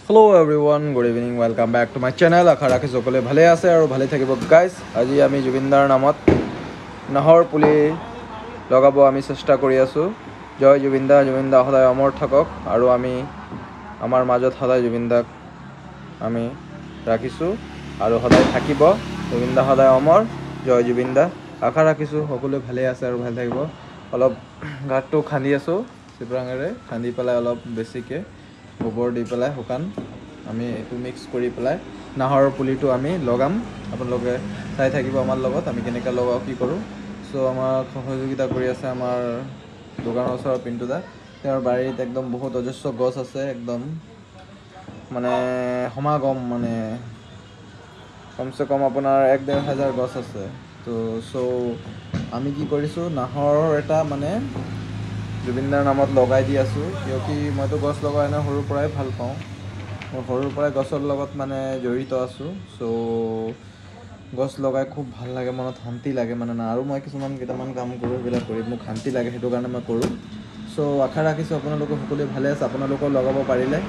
Hello everyone, good evening, welcome back to my channel. আশা ৰাখি সকলোৱে ভালে আছে আৰু ভালে থাকিব গাইজ। আজি আমি জুবিনদাৰ নামত নাহৰ পুলি লগাব আমি চেষ্টা কৰি আছোঁ। জয় জুবিনদা, জুবিনদা সদায় অমৰ থাকক আৰু আমি আমাৰ মাজত সদায় জুবিনদাক আমি ৰাখিছোঁ আৰু সদায় থাকিব। জুবিনদা সদায় অমৰ, জয় জুবিনদা। আশা ৰাখিছোঁ সকলোৱে ভালে আছে আৰু ভালে থাকিব। অলপ গাঁতটো খান্দি আছোঁ চিপৰাঙেৰে, খান্দি পেলাই অলপ বেছিকৈ গোবৰ দি পেলাই শুকান আমি এইটো মিক্স কৰি পেলাই নাহৰৰ পুলিটো আমি লগাম। আপোনালোকে চাই থাকিব আমাৰ লগত আমি কেনেকৈ লগাওঁ, কি কৰোঁ। চ' আমাক সহযোগিতা কৰি আছে আমাৰ দোকানৰ ওচৰৰ পিণ্টু দা। তেওঁৰ বাৰীত একদম বহুত অজস্ৰ গছ আছে, একদম মানে সমাগম, মানে কমচে কম আপোনাৰ 1,500 গছ আছে। তো আমি কি কৰিছোঁ, নাহৰৰ এটা মানে জুবিনদাৰ নামত লগাই দি আছোঁ। কিয় মইতো গছ লগাই এনেও সৰুৰ পৰাই ভাল পাওঁ, মই সৰুৰ পৰাই গছৰ লগত মানে জড়িত আছোঁ। গছ লগাই খুব ভাল লাগে, মনত শান্তি লাগে মানে আৰু মই কেইটামান কাম কৰোঁ, সেইবিলাক কৰি মোক শান্তি লাগে, সেইটো কাৰণে মই কৰোঁ। আশা ৰাখিছোঁ আপোনালোকে সকলোৱে ভালে আছে, আপোনালোকেও লগাব পাৰিলে।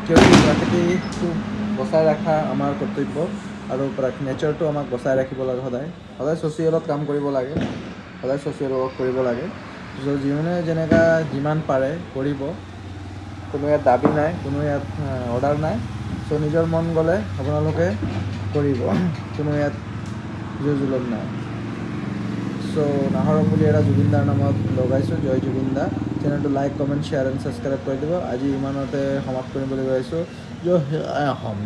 কিয় প্ৰাকৃতিকটো বচাই ৰখা আমাৰ কৰ্তব্য আৰু নেচাৰটো আমাক বচাই ৰাখিব লাগে। সদায় ছ'চিয়েলত কাম কৰিব লাগে, সদায় ছ'চিয়েল ৱৰ্ক কৰিব লাগে। যোনে যেনেকুৱা যিমান পাৰে কৰিব, কোনো ইয়াত দাবী নাই, কোনো ইয়াত অৰ্ডাৰ নাই। নিজৰ মন গ'লে আপোনালোকে কৰিব, কোনো ইয়াত জোৰ নাই। নাহৰৰ পুলি এটা জুবিনদাৰ নামত লগাইছোঁ, জয় জুবিনদা। চেনেলটো like, comment, share and subscribe কৰি দিব। আজি ইমানতে সমাপ্ত কৰিম বুলি ভাবিছোঁ। জয় অসম।